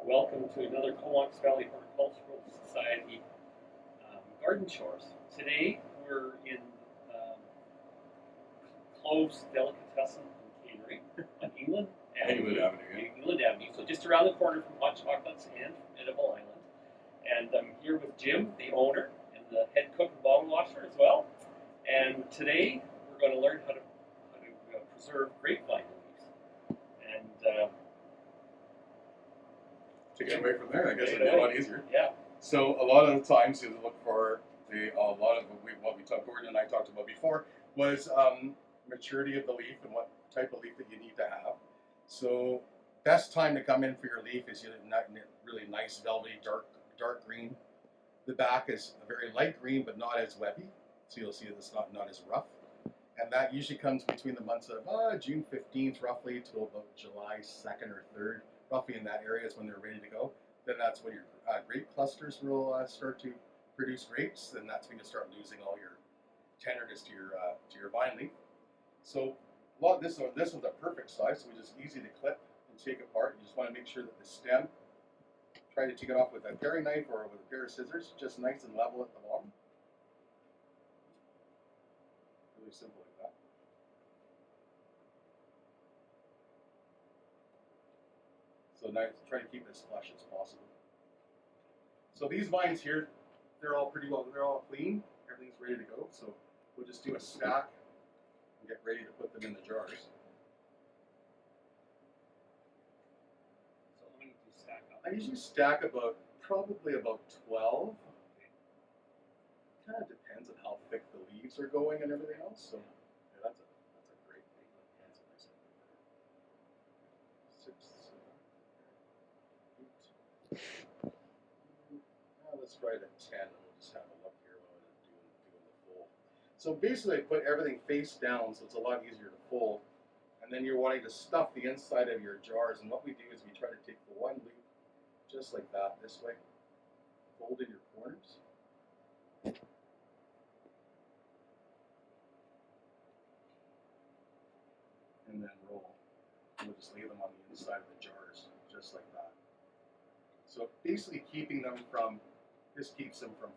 Welcome to another Comox Valley Horticultural Society garden chores. Today we're in um, Cloves Deli and Catering on England Avenue. So just around the corner from Hot Chocolates and Edible Island. And I'm here with Jim, the owner, and the head cook and bottle washer as well. And today we're going to learn how to preserve grapevine leaves. And to get away from there, I guess it'd be a lot easier. Yeah. So a lot of the times you look for what Gordon and I talked about before was maturity of the leaf and what type of leaf that you need to have. So best time to come in for your leaf is really nice velvety dark green. The back is a very light green but not as webby, so you'll see it's not as rough. And that usually comes between the months of June 15th roughly to about July 2nd or 3rd. Roughly in that area is when they're ready to go. Then that's when your grape clusters will start to produce grapes. Then that's when you start losing all your tenderness to your vine leaf. So this one's a perfect size, so we just easy to clip and take apart. You just want to make sure that the stem, try to take it off with a paring knife or with a pair of scissors, just nice and level at the bottom. Really simple like that. So now try to keep it as flush as possible. So these vines here, they're all pretty well, they're all clean. Everything's ready to go. So we'll just do a stack and get ready to put them in the jars. So how many do you stack up? I usually stack probably about 12. Kind of depends on how thick the leaves are going and everything else. So yeah, that's a great thing. That's a nice one. 6, 7, 8. Let's try it at 10, and we'll just have a look here while I'm doing the fold. So basically, I put everything face down, so it's a lot easier to fold. And then you're wanting to stuff the inside of your jars, and what we do is we try to take the one loop just like that, this way, fold in your corners. And then roll. And we'll just lay them on the inside of the jars, just like that. So basically keeping them from, this keeps them from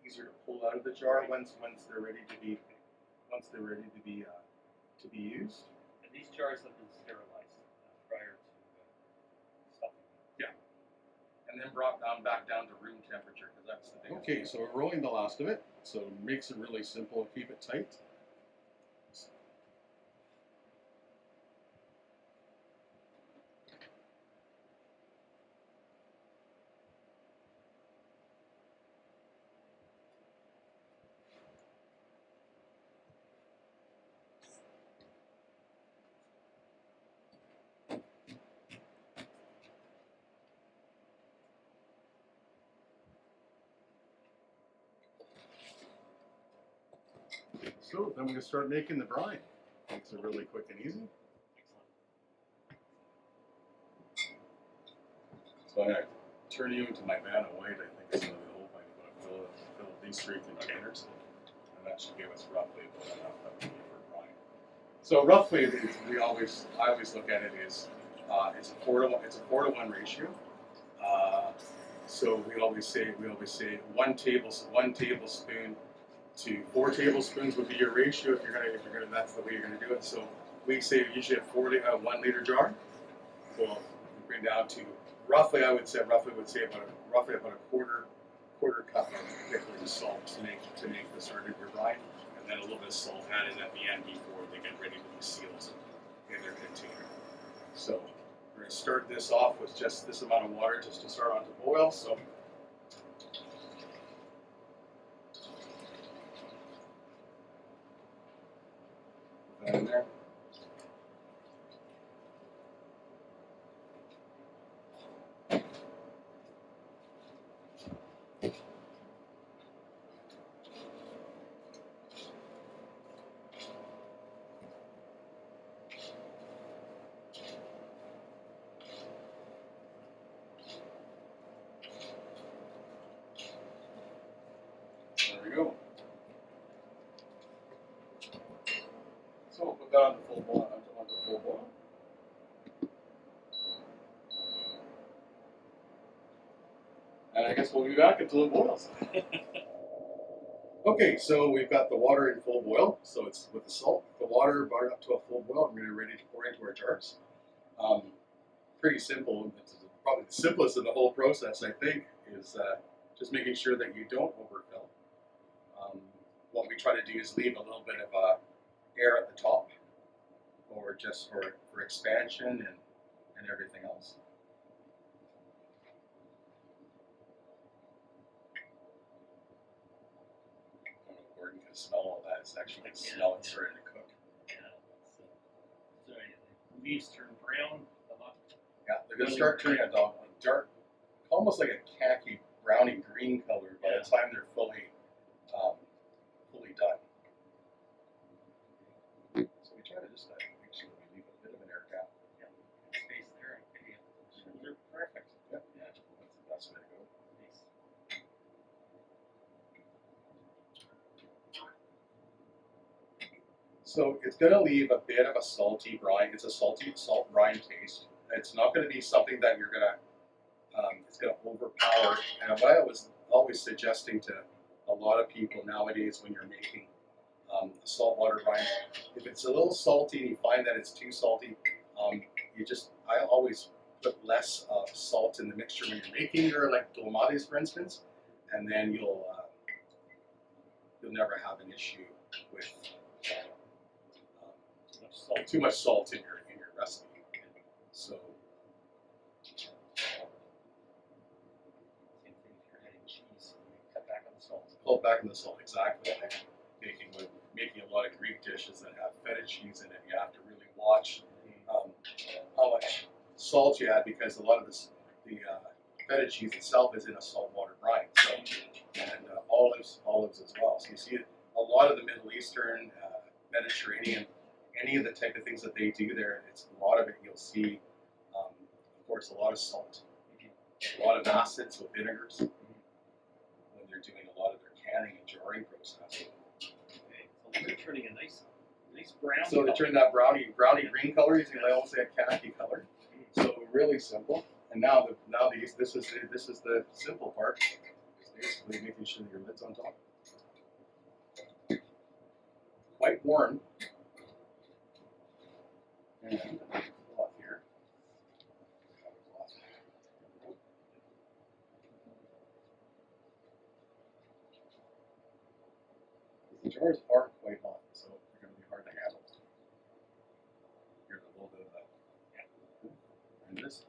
easier to pull out of the jar once they're ready to be used. And these jars have been sterilized prior to stuffing. Yeah. And then brought back down to room temperature, because that's the thing. Okay, so we're rolling the last of it. So it makes it really simple. Keep it tight. So then we're going to start making the brine. Makes it really quick and easy. So I'm going to turn you into my van of white. I think it's going to be the whole thing. I'm going to fill these 3 containers, and that should give us roughly about enough that we need for brine. So roughly, I always look at it as it's a 4 to 1 ratio. So we always say 1 tablespoon to 4 tablespoons would be your ratio if you're gonna that's the way you're gonna do it. So we say usually a 1 liter jar. We'll bring down to roughly would say about a quarter cup of pickling salt to make the start of your brine, and then a little bit of salt added at the end before they get ready to be sealed in their container. So we're gonna start this off with just this amount of water just to start on to boil. So in there. There we go. So we'll put that on the full boil. And I guess we'll be back until it boils. Okay, so we've got the water in full boil. So it's with the salt, the water brought up to a full boil, and we're ready to pour into our jars. Pretty simple. It's probably the simplest in the whole process, I think, is just making sure that you don't overfill. What we try to do is leave a little bit of air at the top, or just for expansion and everything else. I don't know if Gordon can smell all that. It's actually can smell it starting to cook. Yeah. So the leaves turn brown. Yeah, they're going to start turning a dark, almost like a khaki browny green color by the time they're fully done. So we try to just make sure that we leave a bit of an air gap. Yeah, space there. Okay, they're perfect. Yeah, that's the best way to go. Nice. So it's going to leave a bit of a salty brine. It's a salty salt brine taste. It's not going to be something that you're going to it's going to overpower. And what I was always suggesting to a lot of people nowadays when you're making saltwater brine, if it's a little salty and you find that it's too salty, I always put less salt in the mixture when you're making your like dolmades, for instance, and then you'll never have an issue with too much salt in your recipe. So. Cut back on the salt. Pull back on the salt, exactly. Making a lot of Greek dishes that have feta cheese in it, you have to really watch how much salt you add, because a lot of the feta cheese itself is in a saltwater brine. So, and olives as well. So you see a lot of the Middle Eastern, Mediterranean, any of the type of things that they do there, it's a lot of it you'll see, of course, a lot of salt, a lot of acids with vinegars. They're doing a lot of their canning and jarring process. Okay, so they're turning a nice brown. So they turn that brownie green color. You see, they almost say a khaki color. So really simple. And now this is the simple part. It's basically making sure that your lid's on top. Quite warm. And cloth here. The jars are quite hot, so they're going to be hard to handle. Here's a little bit of that. And this,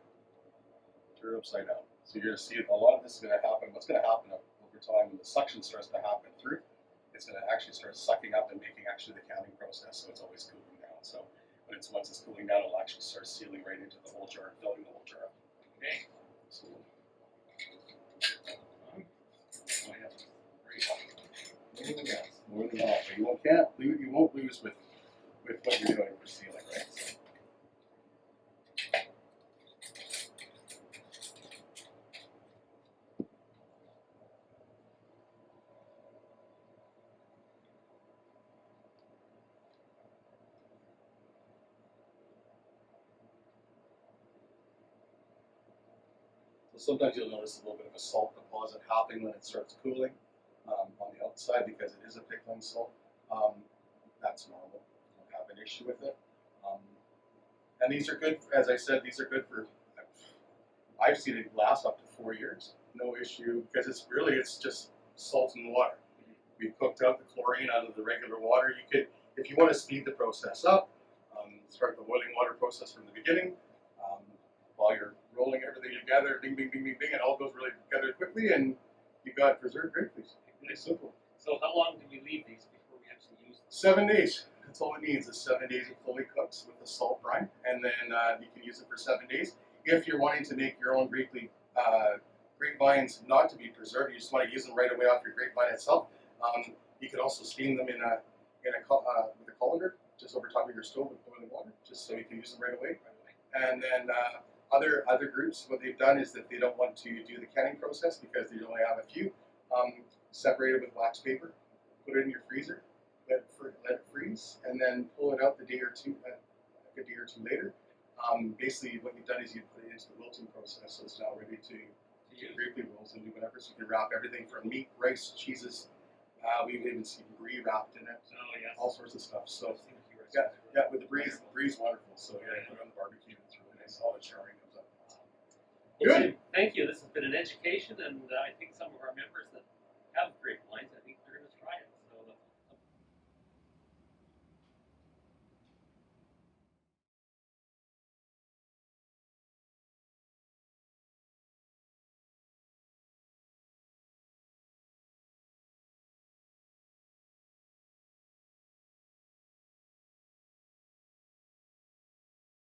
turn it upside down. So you're going to see a lot of this is going to happen. What's going to happen over time when the suction starts to happen through, it's going to actually start sucking up and making actually the canning process, so it's always cooling down. So once it's cooling down, it'll actually start sealing right into the whole jar, filling the whole jar up. Okay. So, yes, more than that. But you won't lose with what you're doing for sealing, right? So sometimes you'll notice a little bit of a salt deposit happening when it starts cooling on the outside, because it is a pickling salt. That's normal. Don't have an issue with it. And these are good, as I said, these are good for, I've seen it last up to 4 years. No issue, because it's just salt and water. We've cooked out the chlorine out of the regular water. You could, if you want to speed the process up, start the boiling water process from the beginning. While you're rolling everything together, bing, bing, bing, bing, bing, it all goes really together quickly, and you got preserved grape leaves. Really simple. So how long do we leave these before we actually use them? 7 days. That's all it needs is 7 days it fully cooks with the salt brine, and then you can use it for 7 days. If you're wanting to make your own grapevines not to be preserved, you just want to use them right away off your grapevine itself. You could also steam them with a colander just over top of your stove with boiling water, just so you can use them right away. And then other groups, what they've done is that they don't want to do the canning process because they only have a few. Separate it with wax paper, put it in your freezer, let it freeze, and then pull it out a day or two later. Basically, what you've done is you put it into the wilting process, so it's now ready to to use. Grape rolls and do whatever. So you can wrap everything from meat, rice, cheeses. We've even seen brie wrapped in it. Oh yes. All sorts of stuff. So I've seen a few yeah, recipes. yeah. With the brie's wonderful. So yeah, put it on the barbecue. It's really nice. All the charring comes up. Well, Good. Jim, thank you. This has been an education, and I think some of our members that have grape wines